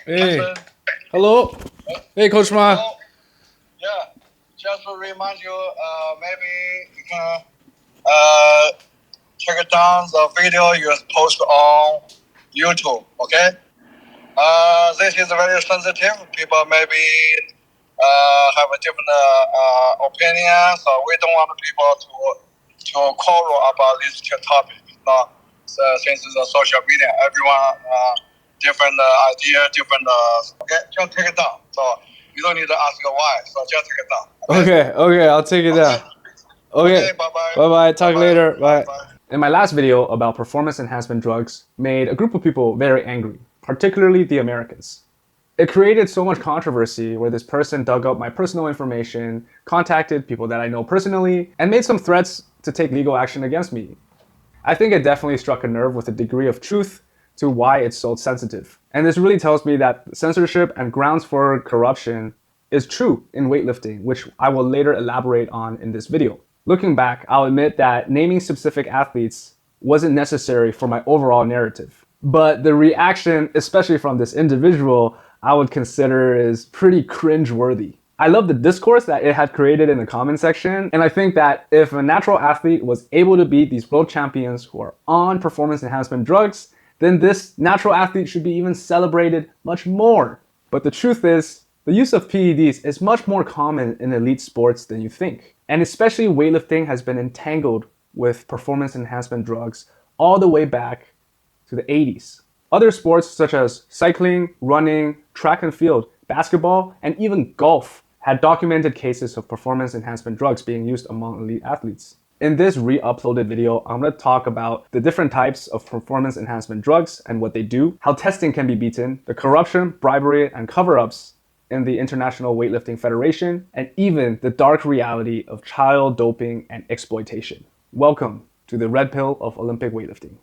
Hey, Johnson. hello. Hey, Coach Ma. Oh, yeah. Just to remind you, maybe you can take down the video you post on YouTube. Okay. This is very sensitive. People maybe have a different opinion, so we don't want people to quarrel about this topic. No, so since it's a social media, everyone different idea, different. Okay, just take it down. So you don't need to ask why. So just take it down. Okay, I'll take it down. Okay, bye-bye. Talk later. Bye. In my last video about performance enhancement drugs made a group of people very angry, particularly the Americans. It created so much controversy where this person dug up my personal information, contacted people that I know personally, and made some threats to take legal action against me. I think it definitely struck a nerve with a degree of truth to why it's so sensitive. And this really tells me that censorship and grounds for corruption is true in weightlifting, which I will later elaborate on in this video. Looking back, I'll admit that naming specific athletes wasn't necessary for my overall narrative. But the reaction, especially from this individual, I would consider is pretty cringe-worthy. I love the discourse that it had created in the comment section, and I think that if a natural athlete was able to beat these world champions who are on performance enhancement drugs, then this natural athlete should be even celebrated much more. But the truth is, the use of PEDs is much more common in elite sports than you think. And especially weightlifting has been entangled with performance enhancement drugs all the way back to the 80s. Other sports such as cycling, running, track and field, basketball, and even golf had documented cases of performance enhancement drugs being used among elite athletes. In this re-uploaded video, I'm going to talk about the different types of performance enhancement drugs and what they do, how testing can be beaten, the corruption, bribery, and cover-ups in the International Weightlifting Federation, and even the dark reality of child doping and exploitation. Welcome to the red pill of Olympic weightlifting.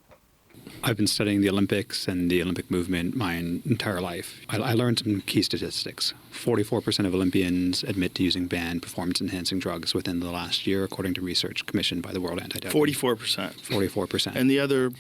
I've been studying the Olympics and the Olympic movement my entire life. I learned some key statistics. 44% of Olympians admit to using banned performance-enhancing drugs within the last year, according to research commissioned by the World Anti-Doping. 44%. 44%. And the other,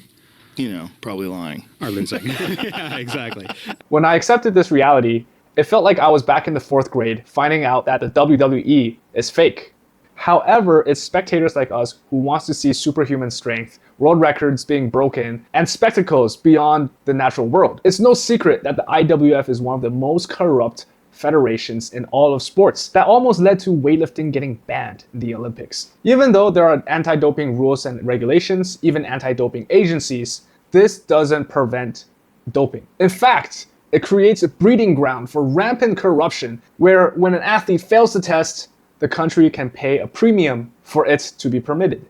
probably lying. Are losing. Yeah, exactly. When I accepted this reality, it felt like I was back in the 4th grade, finding out that the WWE is fake. However, it's spectators like us who wants to see superhuman strength, world records being broken, and spectacles beyond the natural world. It's no secret that the IWF is one of the most corrupt federations in all of sports that almost led to weightlifting getting banned in the Olympics. Even though there are anti-doping rules and regulations, even anti-doping agencies, this doesn't prevent doping. In fact, it creates a breeding ground for rampant corruption where when an athlete fails the test, the country can pay a premium for it to be permitted.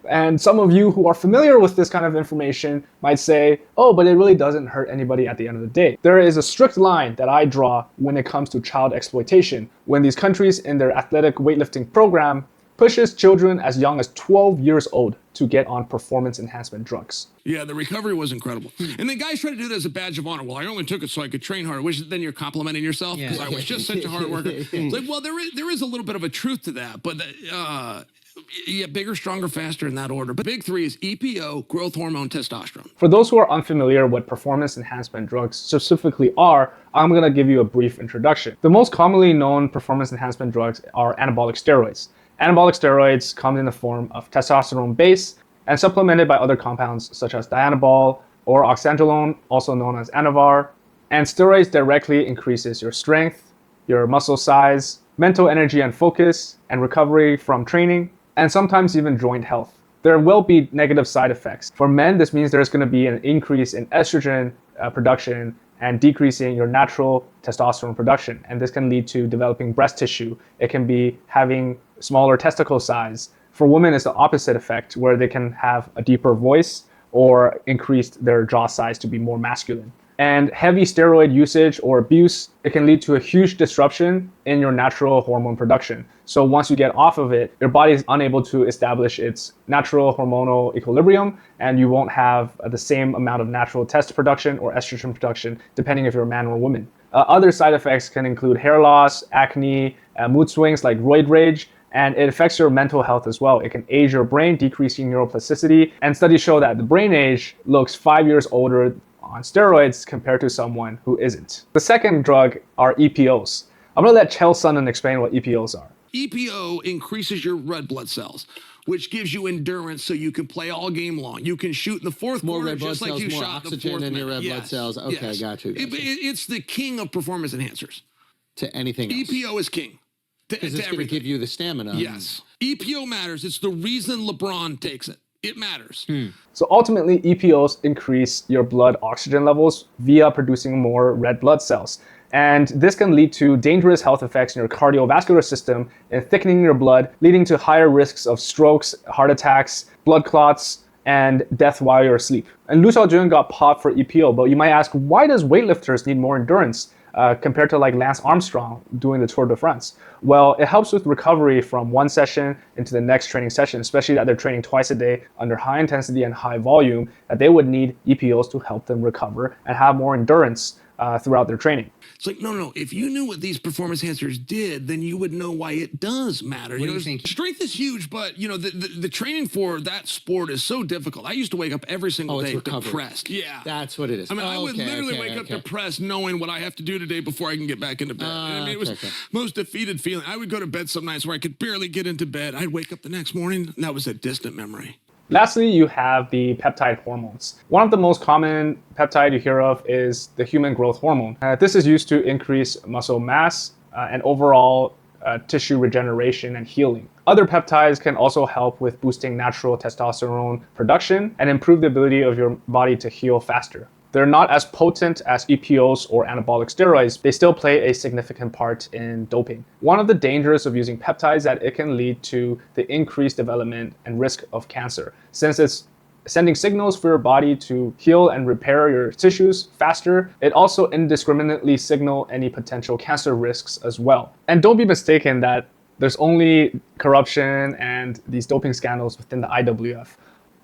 And some of you who are familiar with this kind of information might say, oh, but it really doesn't hurt anybody at the end of the day. There is a strict line that I draw when it comes to child exploitation, when these countries in their athletic weightlifting program pushes children as young as 12 years old to get on performance enhancement drugs. Yeah, the recovery was incredible. And the guys try to do that as a badge of honor. Well, I only took it so I could train harder. Which then you're complimenting yourself because I was just such a hard worker. It's like, well, there is a little bit of a truth to that, but yeah, bigger, stronger, faster in that order. But big 3 is EPO, growth hormone, testosterone. For those who are unfamiliar what performance enhancement drugs specifically are, I'm going to give you a brief introduction. The most commonly known performance enhancement drugs are anabolic steroids. Anabolic steroids come in the form of testosterone base and supplemented by other compounds such as dianabol or oxandrolone, also known as Anavar. And steroids directly increases your strength, your muscle size, mental energy and focus, and recovery from training, and sometimes even joint health. There will be negative side effects. For men, this means there's going to be an increase in estrogen production and decreasing your natural testosterone production. And this can lead to developing breast tissue. It can be having smaller testicle size. For women, it's the opposite effect, where they can have a deeper voice or increased their jaw size to be more masculine. And heavy steroid usage or abuse, it can lead to a huge disruption in your natural hormone production. So once you get off of it, your body is unable to establish its natural hormonal equilibrium, and you won't have the same amount of natural test production or estrogen production, depending if you're a man or a woman. Other side effects can include hair loss, acne, mood swings like roid rage, and it affects your mental health as well. It can age your brain, decreasing neuroplasticity, and studies show that the brain age looks 5 years older on steroids compared to someone who isn't. The second drug are EPOs. I'm gonna let Chael Sonnen explain what EPOs are. EPO increases your red blood cells, which gives you endurance so you can play all game long. You can shoot in the fourth More quarter red blood just like cells, you more shot in the oxygen fourth in your minute. red blood cells. Okay, got you. It's the king of performance enhancers. To anything else. EPO is king. Because it's going to give you the stamina. Yes. EPO matters. It's the reason LeBron takes it. It matters. So ultimately, EPOs increase your blood oxygen levels via producing more red blood cells. And this can lead to dangerous health effects in your cardiovascular system and thickening your blood, leading to higher risks of strokes, heart attacks, blood clots, and death while you're asleep. And Lu Xiaojun got popped for EPO, but you might ask, why does weightlifters need more endurance compared to like Lance Armstrong doing the Tour de France? Well, it helps with recovery from one session into the next training session, especially that they're training twice a day under high intensity and high volume, that they would need EPOs to help them recover and have more endurance throughout their training. It's like, no. If you knew what these performance enhancers did, then you would know why it does matter. What do you think? Strength is huge, but the training for that sport is so difficult. I used to wake up every single day depressed. Yeah. That's what it is. I mean, I would literally wake up depressed knowing what I have to do today before I can get back into bed. I mean, it was most defeated feeling. I would go to bed some nights where I could barely get into bed. I'd wake up the next morning, and that was a distant memory. Lastly, you have the peptide hormones. One of the most common peptide you hear of is the human growth hormone. This is used to increase muscle mass and overall tissue regeneration and healing. Other peptides can also help with boosting natural testosterone production and improve the ability of your body to heal faster. They're not as potent as EPOs or anabolic steroids. They still play a significant part in doping. One of the dangers of using peptides is that it can lead to the increased development and risk of cancer, since it's sending signals for your body to heal and repair your tissues faster. It also indiscriminately signals any potential cancer risks as well. And don't be mistaken that there's only corruption and these doping scandals within the IWF.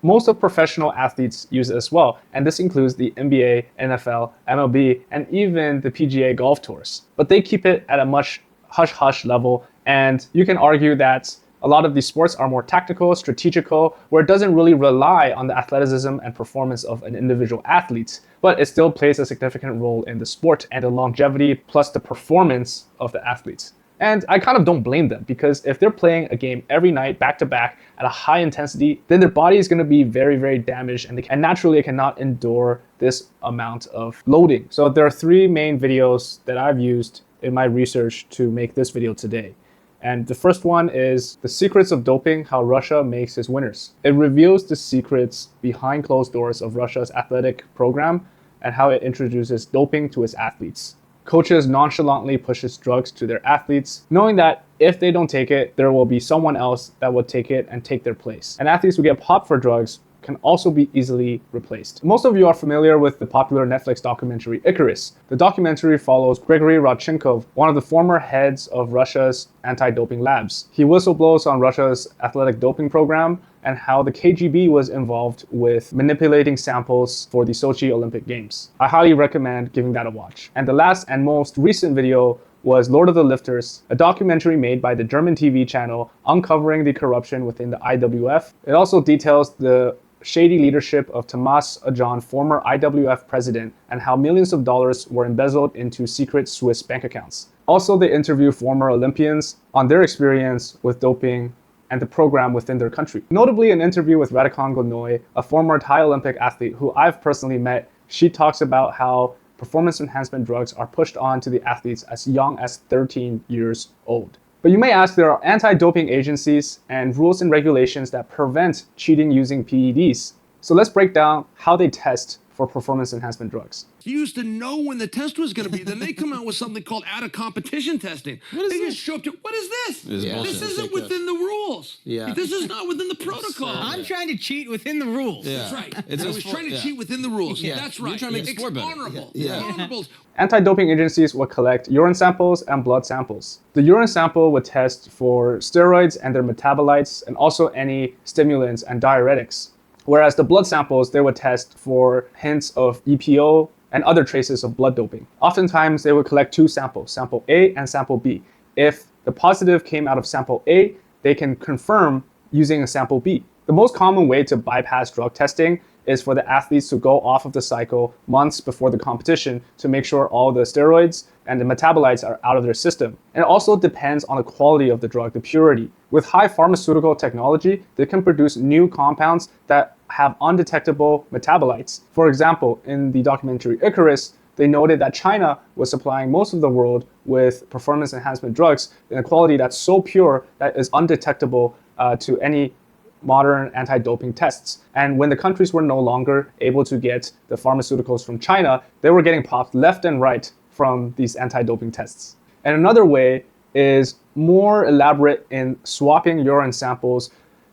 Most of professional athletes use it as well, and this includes the NBA, NFL, MLB, and even the PGA golf tours. But they keep it at a much hush-hush level, and you can argue that a lot of these sports are more tactical, strategical, where it doesn't really rely on the athleticism and performance of an individual athlete, but it still plays a significant role in the sport and the longevity plus the performance of the athletes. And I kind of don't blame them, because if they're playing a game every night back to back at a high intensity, then their body is going to be very, very damaged, and naturally it cannot endure this amount of loading. So there are three main videos that I've used in my research to make this video today. And the first one is The Secrets of Doping, How Russia Makes Its Winners. It reveals the secrets behind closed doors of Russia's athletic program and how it introduces doping to its athletes. Coaches nonchalantly pushes drugs to their athletes, knowing that if they don't take it, there will be someone else that will take it and take their place. And athletes who get popped for drugs can also be easily replaced. Most of you are familiar with the popular Netflix documentary Icarus. The documentary follows Grigory Rodchenkov, one of the former heads of Russia's anti-doping labs. He whistleblowers on Russia's athletic doping program and how the KGB was involved with manipulating samples for the Sochi Olympic Games. I highly recommend giving that a watch. And the last and most recent video was Lord of the Lifters, a documentary made by the German TV channel uncovering the corruption within the IWF. It also details the shady leadership of Tamas Aján, former IWF president, and how millions of dollars were embezzled into secret Swiss bank accounts. Also, they interview former Olympians on their experience with doping and the program within their country. Notably, an interview with Radikon Gonoy, a former Thai Olympic athlete who I've personally met, she talks about how performance enhancement drugs are pushed on to the athletes as young as 13 years old. But you may ask, there are anti-doping agencies and rules and regulations that prevent cheating using PEDs. So let's break down how they test for performance enhancement drugs. You used to know when the test was going to be. Then they come out with something called out-of-competition testing. They just show up to, what is this? This isn't within the rules. This is not within the protocol. I'm trying to cheat within the rules. That's right. I was trying to cheat within the rules. That's right. You're trying to make it's score better. honorable. Honorables. Anti-doping agencies will collect urine samples and blood samples. The urine sample would test for steroids and their metabolites, and also any stimulants and diuretics. Whereas the blood samples, they would test for hints of EPO and other traces of blood doping. Oftentimes, they would collect two samples, sample A and sample B. If the positive came out of sample A, they can confirm using a sample B. The most common way to bypass drug testing is for the athletes to go off of the cycle months before the competition to make sure all the steroids and the metabolites are out of their system. And it also depends on the quality of the drug, the purity. With high pharmaceutical technology, they can produce new compounds that have undetectable metabolites. For example, in the documentary Icarus, they noted that China was supplying most of the world with performance enhancement drugs in a quality that's so pure that is undetectable to any modern anti-doping tests. And when the countries were no longer able to get the pharmaceuticals from China, they were getting popped left and right from these anti-doping tests. And another way is more elaborate in swapping urine samples.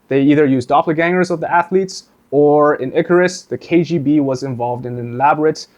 They either use doppelgangers of the athletes, or in Icarus, the KGB was involved in an elaborate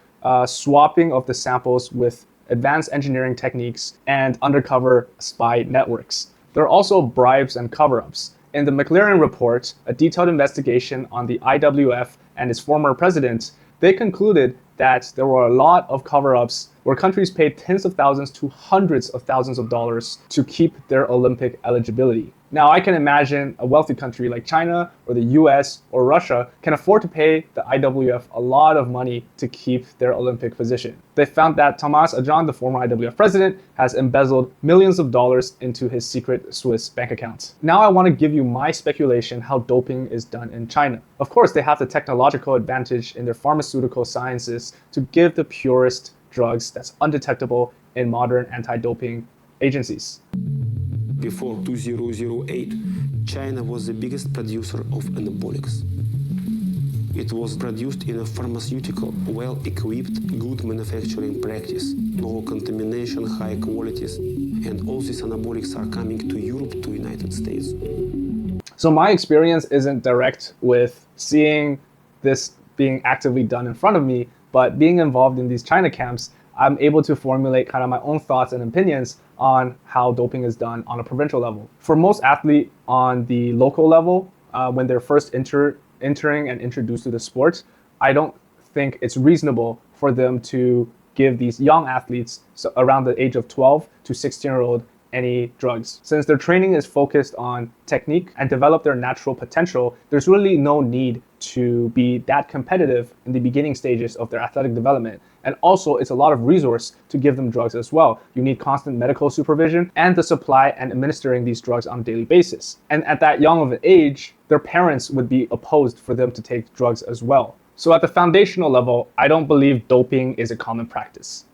swapping of the samples with advanced engineering techniques and undercover spy networks. There are also bribes and cover-ups. In the McLaren Report, a detailed investigation on the IWF and its former president, they concluded that there were a lot of cover-ups where countries paid tens of thousands to hundreds of thousands of dollars to keep their Olympic eligibility. Now, I can imagine a wealthy country like China or the US or Russia can afford to pay the IWF a lot of money to keep their Olympic position. They found that Tamas Aján, the former IWF president, has embezzled millions of dollars into his secret Swiss bank account. Now I want to give you my speculation how doping is done in China. Of course, they have the technological advantage in their pharmaceutical sciences to give the purest drugs that's undetectable in modern anti-doping agencies. Before 2008, China was the biggest producer of anabolics. It was produced in a pharmaceutical, well-equipped, good manufacturing practice, no contamination, high qualities, and all these anabolics are coming to Europe, to United States. So my experience isn't direct with seeing this being actively done in front of me, but being involved in these China camps, I'm able to formulate kind of my own thoughts and opinions on how doping is done on a provincial level. For most athletes on the local level, when they're first entering and introduced to the sport, I don't think it's reasonable for them to give these young athletes, so around the age of 12 to 16-year-old, any drugs. Since their training is focused on technique and develop their natural potential, there's really no need to be that competitive in the beginning stages of their athletic development. And also, it's a lot of resource to give them drugs as well. You need constant medical supervision and the supply and administering these drugs on a daily basis. And at that young of an age, their parents would be opposed for them to take drugs as well. So at the foundational level, I don't believe doping is a common practice.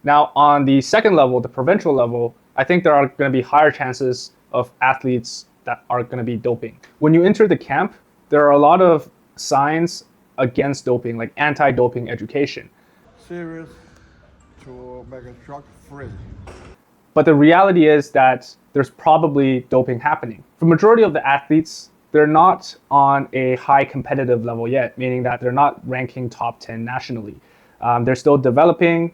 Now, on the second level, the provincial level, I think there are going to be higher chances of athletes that are going to be doping. When you enter the camp, there are a lot of signs against doping, like anti-doping education. Serious to make it drug-free. But the reality is that there's probably doping happening. For the majority of the athletes, they're not on a high competitive level yet, meaning that they're not ranking top 10 nationally. They're still developing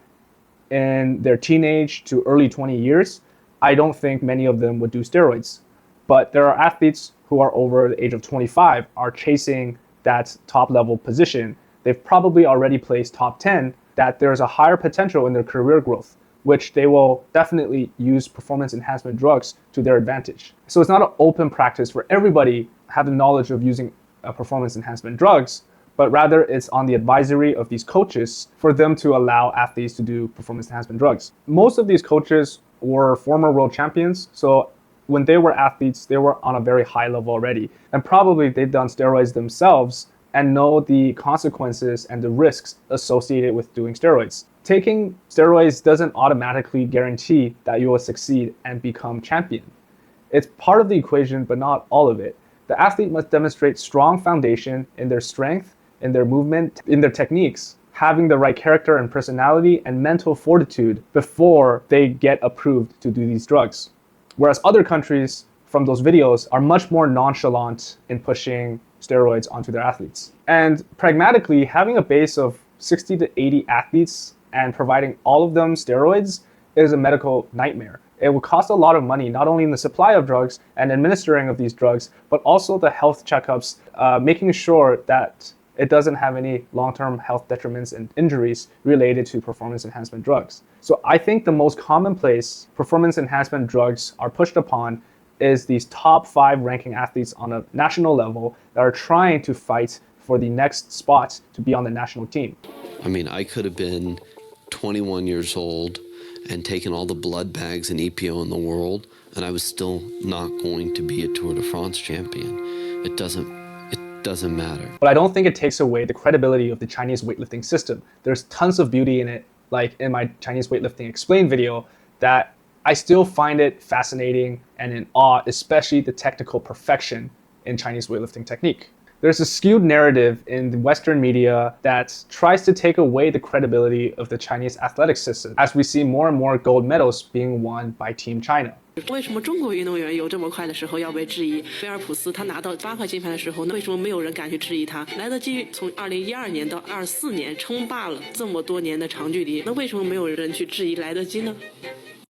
in their teenage to early 20 years. I don't think many of them would do steroids. But there are athletes who are over the age of 25 are chasing that top level position. They've probably already placed top 10, that there's a higher potential in their career growth, which they will definitely use performance enhancement drugs to their advantage. So it's not an open practice for everybody have the knowledge of using performance enhancement drugs, but rather it's on the advisory of these coaches for them to allow athletes to do performance enhancement drugs. Most of these coaches were former world champions, so when they were athletes, they were on a very high level already. And probably they've done steroids themselves and know the consequences and the risks associated with doing steroids. Taking steroids doesn't automatically guarantee that you will succeed and become champion. It's part of the equation, but not all of it. The athlete must demonstrate strong foundation in their strength, in their movement, in their techniques, having the right character and personality and mental fortitude before they get approved to do these drugs. Whereas other countries from those videos are much more nonchalant in pushing steroids onto their athletes. And pragmatically, having a base of 60 to 80 athletes and providing all of them steroids is a medical nightmare. It will cost a lot of money, not only in the supply of drugs and administering of these drugs, but also the health checkups, making sure that it doesn't have any long-term health detriments and injuries related to performance enhancement drugs. So I think the most commonplace performance enhancement drugs are pushed upon is these top 5 ranking athletes on a national level that are trying to fight for the next spot to be on the national team. I mean, I could have been 21 years old and taken all the blood bags and EPO in the world, and I was still not going to be a Tour de France champion. It doesn't matter. But I don't think it takes away the credibility of the Chinese weightlifting system. There's tons of beauty in it, like in my Chinese weightlifting explained video, that I still find it fascinating and in awe, especially the technical perfection in Chinese weightlifting technique. There's a skewed narrative in the Western media that tries to take away the credibility of the Chinese athletic system, as we see more and more gold medals being won by Team China. 为什么中国运动员有这么快的时候要被质疑？菲尔普斯他拿到8块金牌的时候，为什么没有人敢去质疑他？莱德基从2012年到24年称霸了这么多年的长距离，那为什么没有人去质疑莱德基呢？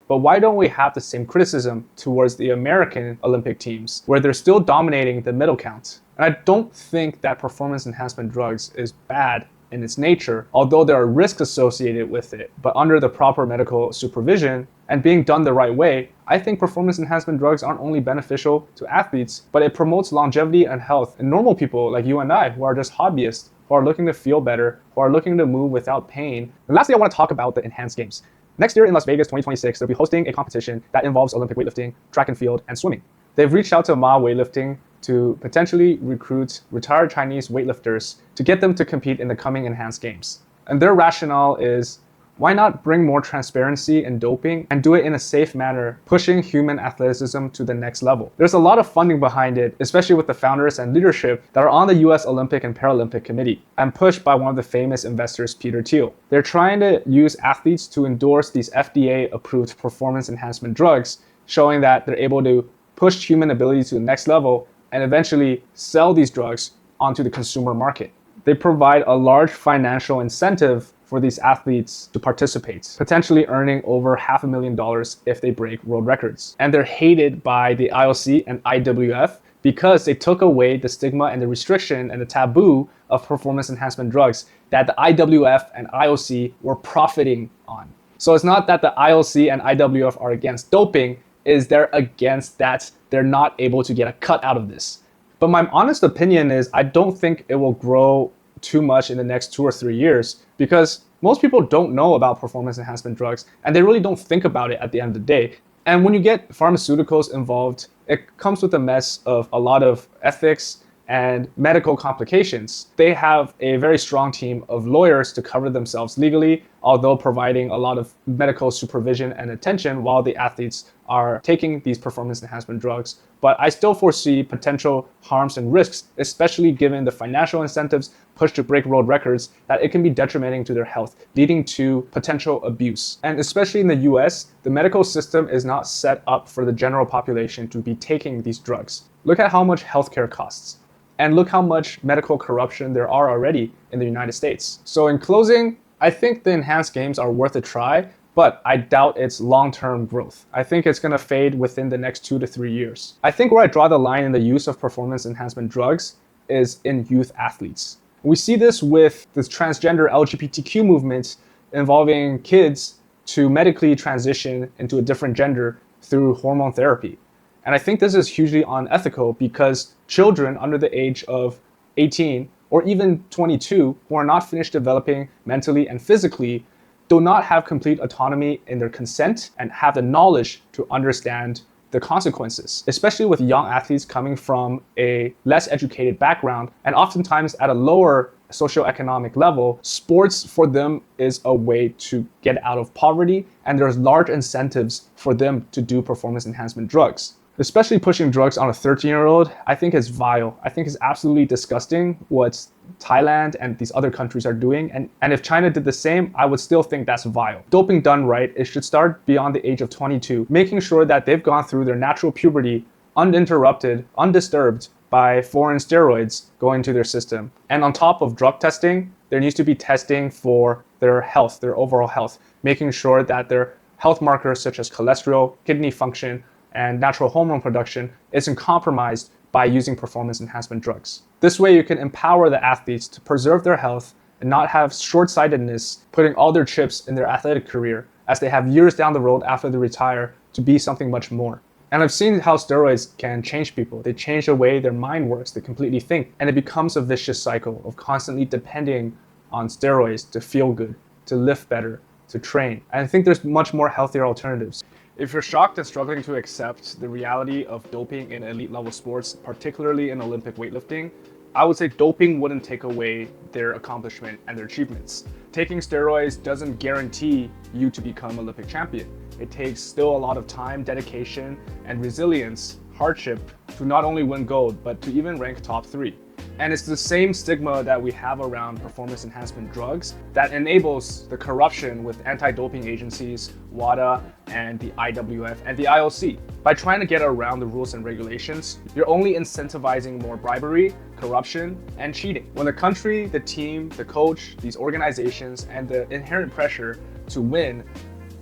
But why don't we have the same criticism towards the American Olympic teams, where they're still dominating the medal count? And I don't think that performance enhancement drugs is bad in its nature, although there are risks associated with it. But under the proper medical supervision and being done the right way, I think performance enhancement drugs aren't only beneficial to athletes, but it promotes longevity and health in normal people like you and I, who are just hobbyists, who are looking to feel better, who are looking to move without pain. And lastly, I want to talk about the enhanced games. Next year in Las Vegas 2026, they'll be hosting a competition that involves Olympic weightlifting, track and field, and swimming. They've reached out to Ma Weightlifting to potentially recruit retired Chinese weightlifters to get them to compete in the coming enhanced games. And their rationale is, why not bring more transparency in doping and do it in a safe manner, pushing human athleticism to the next level? There's a lot of funding behind it, especially with the founders and leadership that are on the US Olympic and Paralympic Committee, and pushed by one of the famous investors, Peter Thiel. They're trying to use athletes to endorse these FDA-approved performance enhancement drugs, showing that they're able to push human ability to the next level and eventually sell these drugs onto the consumer market. They provide a large financial incentive for these athletes to participate, potentially earning over $500,000 if they break world records. And they're hated by the IOC and IWF because they took away the stigma and the restriction and the taboo of performance enhancement drugs that the IWF and IOC were profiting on. So it's not that the IOC and IWF are against doping, is they're against that they're not able to get a cut out of this. But my honest opinion is I don't think it will grow too much in the next 2 or 3 years, because most people don't know about performance enhancement drugs and they really don't think about it at the end of the day. And when you get pharmaceuticals involved, it comes with a mess of a lot of ethics and medical complications. They have a very strong team of lawyers to cover themselves legally, although providing a lot of medical supervision and attention while the athletes are taking these performance enhancement drugs. But I still foresee potential harms and risks, especially given the financial incentives pushed to break world records, that it can be detrimental to their health, leading to potential abuse. And especially in the US, the medical system is not set up for the general population to be taking these drugs. Look at how much healthcare costs. And look how much medical corruption there are already in the United States. So in closing, I think the enhanced games are worth a try, but I doubt its long-term growth. I think it's gonna fade within the next 2 to 3 years. I think where I draw the line in the use of performance enhancement drugs is in youth athletes. We see this with this transgender LGBTQ movement involving kids to medically transition into a different gender through hormone therapy. And I think this is hugely unethical because children under the age of 18 or even 22 who are not finished developing mentally and physically do not have complete autonomy in their consent and have the knowledge to understand the consequences, especially with young athletes coming from a less educated background and oftentimes at a lower socioeconomic level. Sports for them is a way to get out of poverty, and there's large incentives for them to do performance enhancement drugs. Especially pushing drugs on a 13-year-old, I think is vile. I think it's absolutely disgusting what Thailand and these other countries are doing. And if China did the same, I would still think that's vile. Doping done right, it should start beyond the age of 22, making sure that they've gone through their natural puberty uninterrupted, undisturbed by foreign steroids going into their system. And on top of drug testing, there needs to be testing for their health, their overall health, making sure that their health markers such as cholesterol, kidney function, and natural hormone production isn't compromised by using performance enhancement drugs. This way you can empower the athletes to preserve their health and not have short-sightedness putting all their chips in their athletic career as they have years down the road after they retire to be something much more. And I've seen how steroids can change people. They change the way their mind works, they completely think. And it becomes a vicious cycle of constantly depending on steroids to feel good, to lift better, to train. And I think there's much more healthier alternatives. If you're shocked and struggling to accept the reality of doping in elite level sports, particularly in Olympic weightlifting, I would say doping wouldn't take away their accomplishment and their achievements. Taking steroids doesn't guarantee you to become Olympic champion. It takes still a lot of time, dedication, and resilience, hardship, to not only win gold, but to even rank top 3. And it's the same stigma that we have around performance enhancement drugs that enables the corruption with anti-doping agencies, WADA, and the IWF and the IOC. By trying to get around the rules and regulations, you're only incentivizing more bribery, corruption, and cheating. When the country, the team, the coach, these organizations, and the inherent pressure to win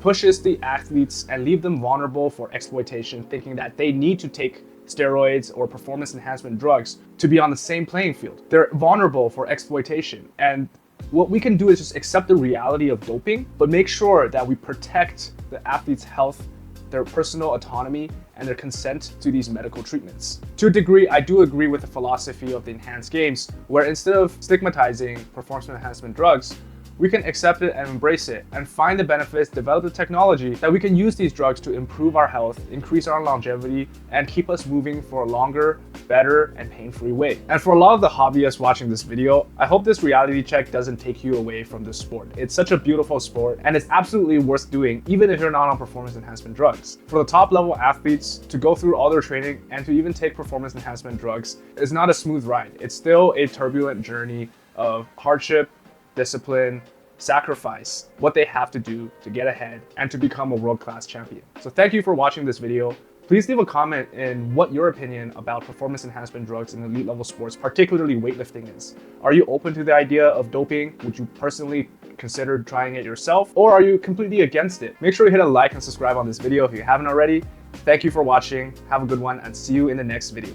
pushes the athletes and leave them vulnerable for exploitation, thinking that they need to take steroids or performance enhancement drugs to be on the same playing field. They're vulnerable for exploitation. And what we can do is just accept the reality of doping, but make sure that we protect the athlete's health, their personal autonomy, and their consent to these medical treatments. To a degree, I do agree with the philosophy of the enhanced games, where instead of stigmatizing performance enhancement drugs, we can accept it and embrace it and find the benefits, develop the technology that we can use these drugs to improve our health, increase our longevity, and keep us moving for a longer, better, and pain-free way. And for a lot of the hobbyists watching this video, I hope this reality check doesn't take you away from this sport. It's such a beautiful sport, and it's absolutely worth doing, even if you're not on performance enhancement drugs. For the top level athletes, to go through all their training and to even take performance enhancement drugs is not a smooth ride. It's still a turbulent journey of hardship, discipline, sacrifice, what they have to do to get ahead and to become a world-class champion. So thank you for watching this video. Please leave a comment in what your opinion about performance enhancement drugs in elite level sports, particularly weightlifting, is. Are you open to the idea of doping? Would you personally consider trying it yourself? Or are you completely against it? Make sure you hit a like and subscribe on this video if you haven't already. Thank you for watching. Have a good one and see you in the next video.